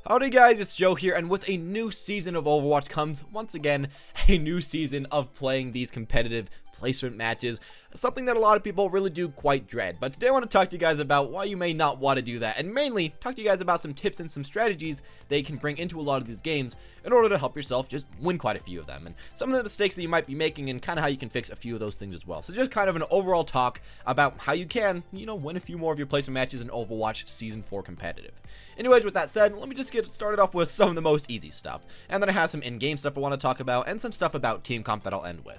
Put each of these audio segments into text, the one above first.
Howdy guys, it's Joe here, and with a new season of Overwatch comes, once again, a new season of playing these competitive placement matches, something that a lot of people really do quite dread. But today I want to talk to you guys about why you may not want to do that, and mainly talk to you guys about some tips and some strategies they can bring into a lot of these games in order to help yourself just win quite a few of them, and some of the mistakes that you might be making and kind of how you can fix a few of those things as well. So just kind of an overall talk about how you can, win a few more of your placement matches in Overwatch Season 4 competitive. Anyways, with that said, let me just get started off with some of the most easy stuff, and then I have some in-game stuff I want to talk about, and some stuff about team comp that I'll end with.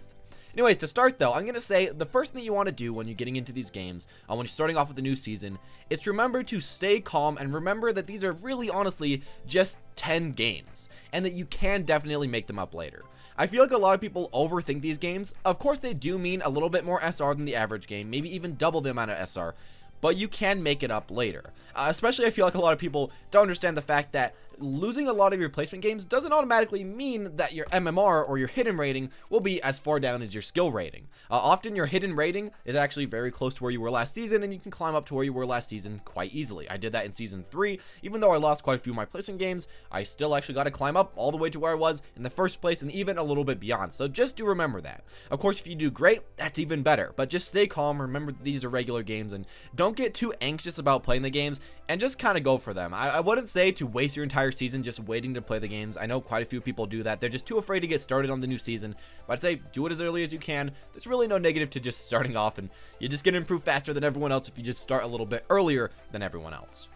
Anyways, to start though, I'm going to say the first thing you want to do when you're getting into these games, when you're starting off with the new season, is to remember to stay calm and remember that these are really honestly just 10 games, and that you can definitely make them up later. I feel like a lot of people overthink these games. Of course they do mean a little bit more SR than the average game, maybe even double the amount of SR, but you can make it up later. Especially I feel like a lot of people don't understand the fact that losing a lot of your placement games doesn't automatically mean that your MMR or your hidden rating will be as far down as your skill rating. Often your hidden rating is actually very close to where you were last season, and you can climb up to where you were last season quite easily. I did that in Season 3. Even though I lost quite a few of my placement games, I still actually got to climb up all the way to where I was in the first place and even a little bit beyond. So just do remember that. Of course, if you do great, that's even better. But just stay calm, remember these are regular games, and don't get too anxious about playing the games, and just kind of go for them. I wouldn't say to waste your entire season just waiting to play the games. I know quite a few people do that. They're just too afraid to get started on the new season. But I'd say do it as early as you can. There's really no negative to just starting off, and you're just going to improve faster than everyone else if you just start a little bit earlier than everyone else.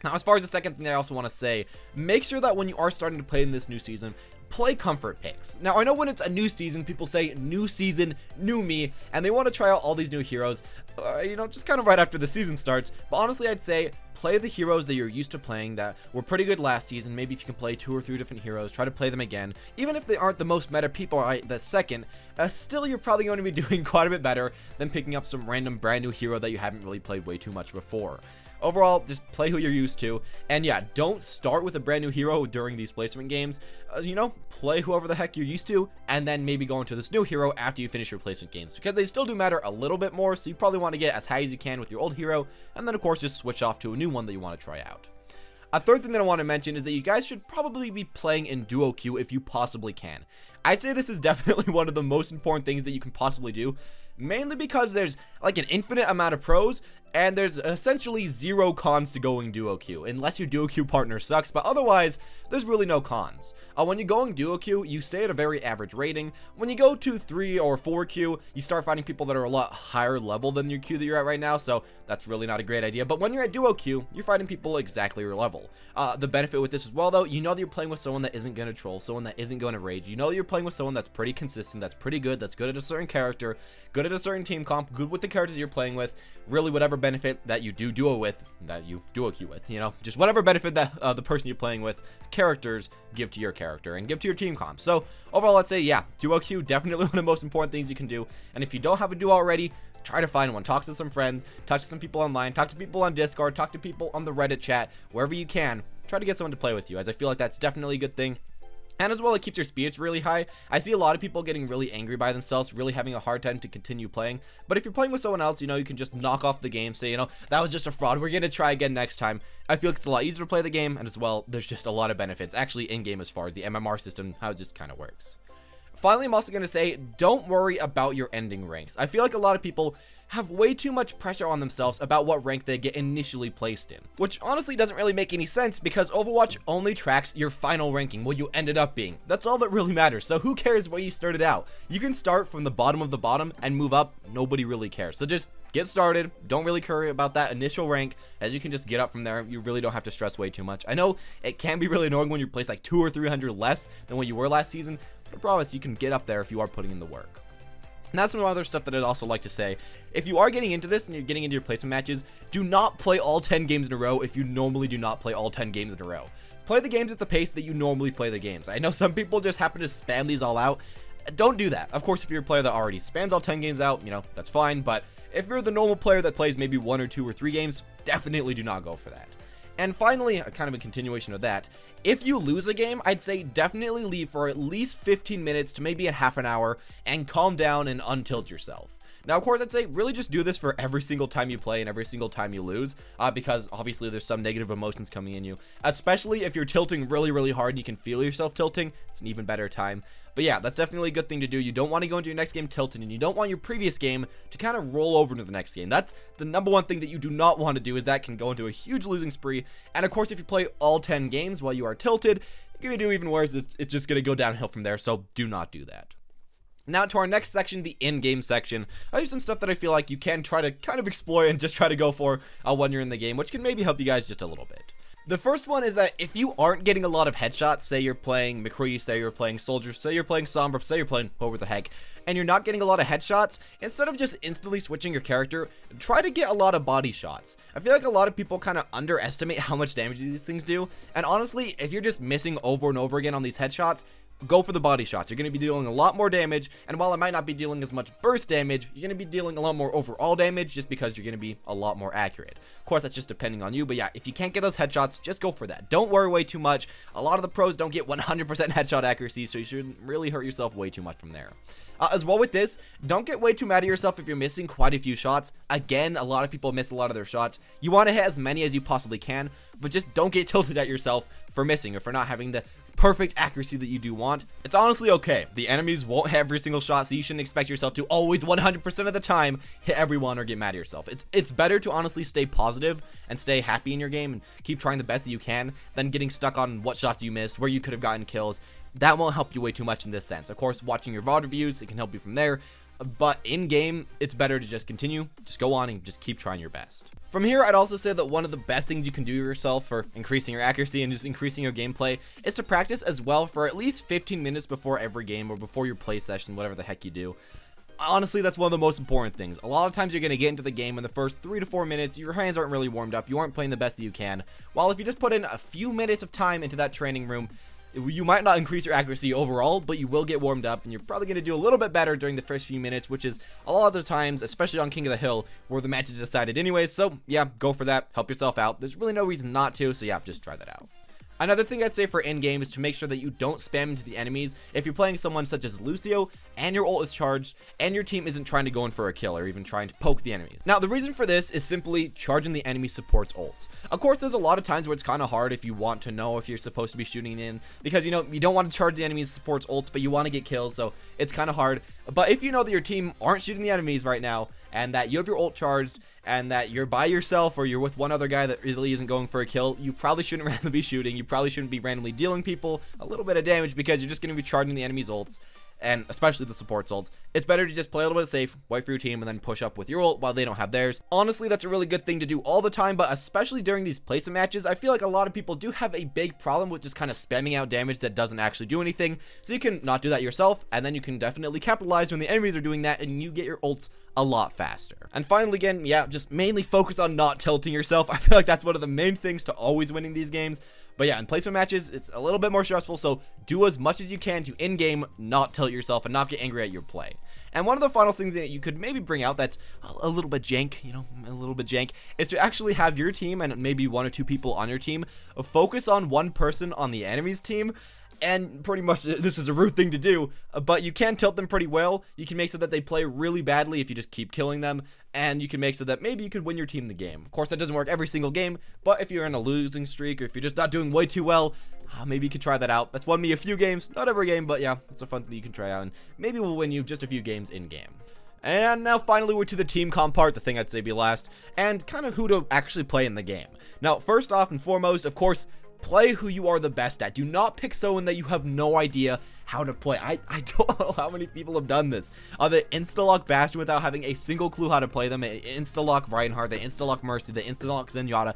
Now, as far as the second thing I also want to say, make sure that when you are starting to play in this new season, play comfort picks. Now, I know when it's a new season, people say new season, new me, and they want to try out all these new heroes, just kind of right after the season starts. But honestly, I'd say play the heroes that you're used to playing that were pretty good last season. Maybe if you can play 2 or 3 different heroes, try to play them again. Even if they aren't the most meta people right the second, still you're probably going to be doing quite a bit better than picking up some random brand new hero that you haven't really played way too much before. Overall, just play who you're used to, and yeah, don't start with a brand new hero during these placement games. Play whoever the heck you're used to, and then maybe go into this new hero after you finish your placement games, because they still do matter a little bit more, so you probably want to get as high as you can with your old hero, and then of course just switch off to a new one that you want to try out. A third thing that I want to mention is that you guys should probably be playing in duo queue if you possibly can. I'd say this is definitely one of the most important things that you can possibly do, mainly because there's like an infinite amount of pros, and there's essentially 0 cons to going duo queue, unless your duo queue partner sucks, but otherwise, there's really no cons. When you're going duo queue, you stay at a very average rating. When you go to 3 or 4 queue, you start finding people that are a lot higher level than your queue that you're at right now, so that's really not a great idea. But when you're at duo queue, you're fighting people exactly your level. The benefit with this as well, though, you know that you're playing with someone that isn't going to troll, someone that isn't going to rage. You know that you're playing with someone that's pretty consistent, that's pretty good, that's good at a certain character, good at a certain team comp, good with the characters you're playing with, really whatever benefit that you do duo with, that you duo queue with, just whatever benefit that the person you're playing with, characters, give to your character and give to your team comp. So overall, let's say, yeah, duo queue, definitely one of the most important things you can do. And if you don't have a duo already, try to find one. Talk to some friends, talk to some people online, talk to people on Discord, talk to people on the Reddit chat, wherever you can. Try to get someone to play with you, as I feel like that's definitely a good thing. And as well, it keeps your spirits really high. I see a lot of people getting really angry by themselves, really having a hard time to continue playing. But if you're playing with someone else, you can just knock off the game, say, that was just a fraud, we're going to try again next time. I feel like it's a lot easier to play the game, and as well, there's just a lot of benefits, actually in-game as far as the MMR system, how it just kind of works. Finally, I'm also going to say, don't worry about your ending ranks. I feel like a lot of people have way too much pressure on themselves about what rank they get initially placed in, which honestly doesn't really make any sense because Overwatch only tracks your final ranking, what you ended up being. That's all that really matters, so who cares where you started out? You can start from the bottom of the bottom and move up, nobody really cares. So just get started, don't really worry about that initial rank, as you can just get up from there. You really don't have to stress way too much. I know it can be really annoying when you're placed like 200 or 300 less than what you were last season, but I promise you can get up there if you are putting in the work. And that's some other stuff that I'd also like to say. If you are getting into this and you're getting into your placement matches, do not play all 10 games in a row if you normally do not play all 10 games in a row. Play the games at the pace that you normally play the games. I know some people just happen to spam these all out. Don't do that. Of course, if you're a player that already spams all 10 games out, that's fine. But if you're the normal player that plays maybe 1 or 2 or 3 games, definitely do not go for that. And finally, kind of a continuation of that, if you lose a game, I'd say definitely leave for at least 15 minutes to maybe a half an hour and calm down and untilt yourself. Now, of course, I'd say really just do this for every single time you play and every single time you lose, because obviously there's some negative emotions coming in you, especially if you're tilting really, really hard and you can feel yourself tilting. It's an even better time. But yeah, that's definitely a good thing to do. You don't want to go into your next game tilted, and you don't want your previous game to kind of roll over into the next game. That's the number one thing that you do not want to do, is that can go into a huge losing spree. And of course, if you play all 10 games while you are tilted, you're going to do even worse. It's just going to go downhill from there, so do not do that. Now to our next section, the in-game section. I have some stuff that I feel like you can try to kind of explore and just try to go for when you're in the game, which can maybe help you guys just a little bit. The first one is that if you aren't getting a lot of headshots, say you're playing McCree, say you're playing Soldier, say you're playing Sombra, say you're playing whoever the heck, and you're not getting a lot of headshots, instead of just instantly switching your character, try to get a lot of body shots. I feel like a lot of people kind of underestimate how much damage these things do, and honestly, if you're just missing over and over again on these headshots, go for the body shots. You're going to be dealing a lot more damage, and while it might not be dealing as much burst damage, you're going to be dealing a lot more overall damage just because you're going to be a lot more accurate. Of course, that's just depending on you, but yeah, if you can't get those headshots, just go for that. Don't worry way too much. A lot of the pros don't get 100% headshot accuracy, so you shouldn't really hurt yourself way too much from there. As well with this, don't get way too mad at yourself if you're missing quite a few shots. Again, a lot of people miss a lot of their shots. You want to hit as many as you possibly can, but just don't get tilted at yourself for missing or for not having the perfect accuracy that you do want. It's honestly okay. The enemies won't hit every single shot, so you shouldn't expect yourself to always 100% of the time hit everyone or get mad at yourself. It's better to honestly stay positive and stay happy in your game and keep trying the best that you can than getting stuck on what shots you missed, where you could have gotten kills. That won't help you way too much in this sense. Of course, watching your VOD reviews, it can help you from there, but in game, it's better to just continue, just go on and just keep trying your best. From here, I'd also say that one of the best things you can do yourself for increasing your accuracy and just increasing your gameplay is to practice as well for at least 15 minutes before every game or before your play session, whatever the heck you do. Honestly, that's one of the most important things. A lot of times you're going to get into the game in the first 3 to 4 minutes, your hands aren't really warmed up, you aren't playing the best that you can. While if you just put in a few minutes of time into that training room, you might not increase your accuracy overall, but you will get warmed up, and you're probably going to do a little bit better during the first few minutes, which is a lot of the times, especially on King of the Hill, where the match is decided anyways. So yeah, go for that, help yourself out. There's really no reason not to, so yeah, just try that out. Another thing I'd say for in-game is to make sure that you don't spam into the enemies if you're playing someone such as Lucio and your ult is charged and your team isn't trying to go in for a kill or even trying to poke the enemies. Now, the reason for this is simply charging the enemy support's ults. Of course, there's a lot of times where it's kind of hard if you want to know if you're supposed to be shooting in, because, you know, you don't want to charge the enemy's support's ults, but you want to get kills, so it's kind of hard. But if you know that your team aren't shooting the enemies right now and that you have your ult charged, and that you're by yourself or you're with one other guy that really isn't going for a kill, you probably shouldn't randomly be shooting. You probably shouldn't be randomly dealing people a little bit of damage, because you're just going to be charging the enemy's ults, and especially the support's ults. It's better to just play a little bit safe, wait for your team, and then push up with your ult while they don't have theirs. Honestly, that's a really good thing to do all the time, but especially during these placement matches, I feel like a lot of people do have a big problem with just kind of spamming out damage that doesn't actually do anything. So you can not do that yourself, and then you can definitely capitalize when the enemies are doing that, and you get your ults a lot faster. And finally, again, yeah, just mainly focus on not tilting yourself. I feel like that's one of the main things to always winning these games. But yeah, in placement matches, it's a little bit more stressful, so do as much as you can to in-game not tilt yourself and not get angry at your play. And one of the final things that you could maybe bring out that's a little bit jank, you know, a little bit jank, is to actually have your team and maybe 1 or 2 people on your team focus on one person on the enemy's team. And pretty much this is a rude thing to do, but you can tilt them pretty well. You can make so that they play really badly if you just keep killing them, and you can make so that maybe you could win your team the game. Of course, that doesn't work every single game, but if you're in a losing streak or if you're just not doing way too well, maybe you could try that out. That's won me a few games, not every game, but yeah, it's a fun thing you can try out, and maybe we'll win you just a few games in game. And now finally we're to the team comp part, the thing I'd say be last, and kind of who to actually play in the game. Now, first off and foremost, of course, play who you are the best at. Do not pick someone that you have no idea how to play. I don't know how many people have done this. They insta-lock Bastion without having a single clue how to play them. They insta-lock Reinhardt, they insta-lock Mercy, they insta-lock Zenyatta.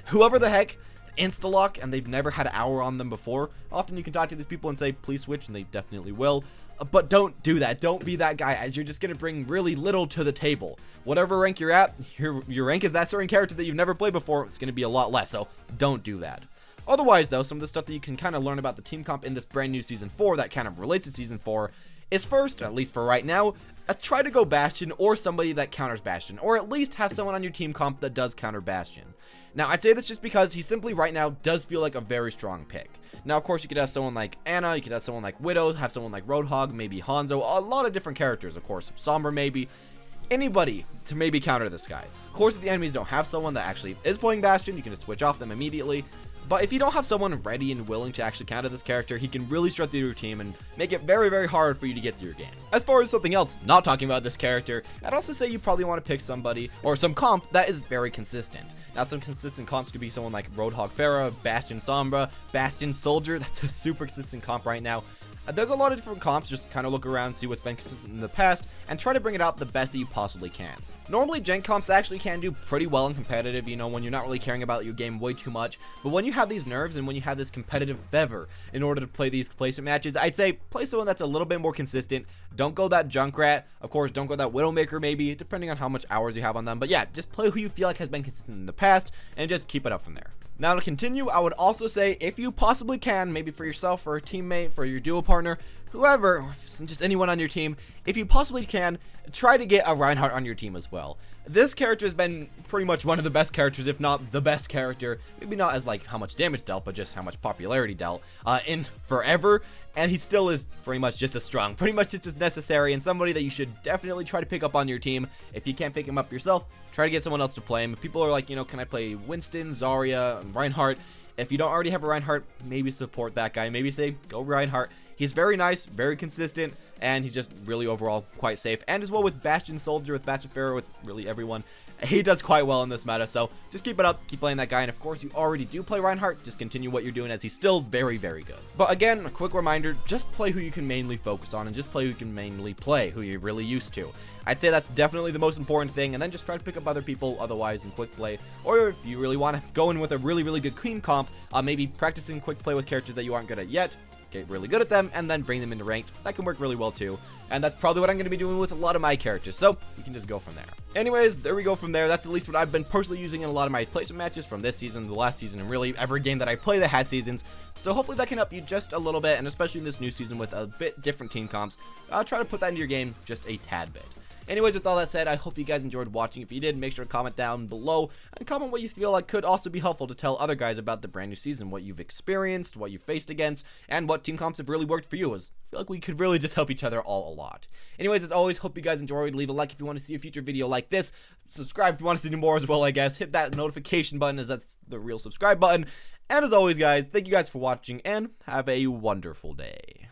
Whoever the heck, insta-lock, and they've never had an hour on them before. Often you can talk to these people and say, please switch, and they definitely will. But don't do that. Don't be that guy, as you're just going to bring really little to the table. Whatever rank you're at, your rank is that certain character that you've never played before, it's going to be a lot less, so don't do that. Otherwise, though, some of the stuff that you can kind of learn about the team comp in this brand new Season 4 that kind of relates to Season 4 is first, at least for right now, try to go Bastion or somebody that counters Bastion, or at least have someone on your team comp that does counter Bastion. Now, I'd say this just because he simply right now does feel like a very strong pick. Now, of course, you could have someone like Ana, you could have someone like Widow, have someone like Roadhog, maybe Hanzo, a lot of different characters, of course, Sombra maybe. anybody to maybe counter this guy. Of course, if the enemies don't have someone that actually is playing Bastion, you can just switch off them immediately. But if you don't have someone ready and willing to actually counter this character, he can really strut through your team and make it very, very hard for you to get through your game. As far as something else, not talking about this character, I'd also say you probably want to pick somebody or some comp that is very consistent. Now, some consistent comps could be someone like Roadhog Pharah, Bastion Sombra, Bastion Soldier. That's a super consistent comp right now. There's a lot of different comps, just kind of look around, see what's been consistent in the past, and try to bring it out the best that you possibly can. Normally, gen comps actually can do pretty well in competitive, you know, when you're not really caring about your game way too much, but when you have these nerves and when you have this competitive fervor in order to play these placement matches, I'd say play someone that's a little bit more consistent. Don't go that Junkrat, of course, don't go that Widowmaker maybe, depending on how much hours you have on them, but yeah, just play who you feel like has been consistent in the past, and just keep it up from there. Now, to continue, I would also say, if you possibly can, maybe for yourself, for a teammate, for your duo partner, whoever, just anyone on your team, if you possibly can, try to get a Reinhardt on your team as well. This character has been pretty much one of the best characters, if not the best character, maybe not as like how much damage dealt, but just how much popularity dealt, in forever, and he still is pretty much just as strong, pretty much just as necessary, and somebody that you should definitely try to pick up on your team. If you can't pick him up yourself, try to get someone else to play him. If people are like, you know, can I play Winston, Zarya, Reinhardt? If you don't already have a Reinhardt, maybe support that guy, maybe say, go Reinhardt. He's very nice, very consistent, and he's just really overall quite safe. And as well with Bastion Soldier, with Bastion Pharah, with really everyone, he does quite well in this meta. So just keep it up, keep playing that guy. And of course, you already do play Reinhardt, just continue what you're doing as he's still very, very good. But again, a quick reminder, just play who you can mainly focus on and just play who you can mainly play, who you're really used to. I'd say that's definitely the most important thing, and then just try to pick up other people otherwise in quick play. Or if you really want to go in with a really, really good queen comp, maybe practicing quick play with characters that you aren't good at yet, get really good at them, and then bring them into ranked. That can work really well too, and that's probably what I'm going to be doing with a lot of my characters, so you can just go from there. Anyways, there we go from there. That's at least what I've been personally using in a lot of my placement matches from this season, the last season, and really every game that I play that had seasons. So hopefully that can help you just a little bit, and especially in this new season with a bit different team comps, try to put that into your game just a tad bit. Anyways, with all that said, I hope you guys enjoyed watching. If you did, make sure to comment down below and comment what you feel like could also be helpful to tell other guys about the brand new season, what you've experienced, what you've faced against, and what team comps have really worked for you, as I feel like we could really just help each other all a lot. Anyways, as always, hope you guys enjoyed. Leave a like if you want to see a future video like this. Subscribe if you want to see more as well, I guess. Hit that notification button, as that's the real subscribe button. And as always, guys, thank you guys for watching, and have a wonderful day.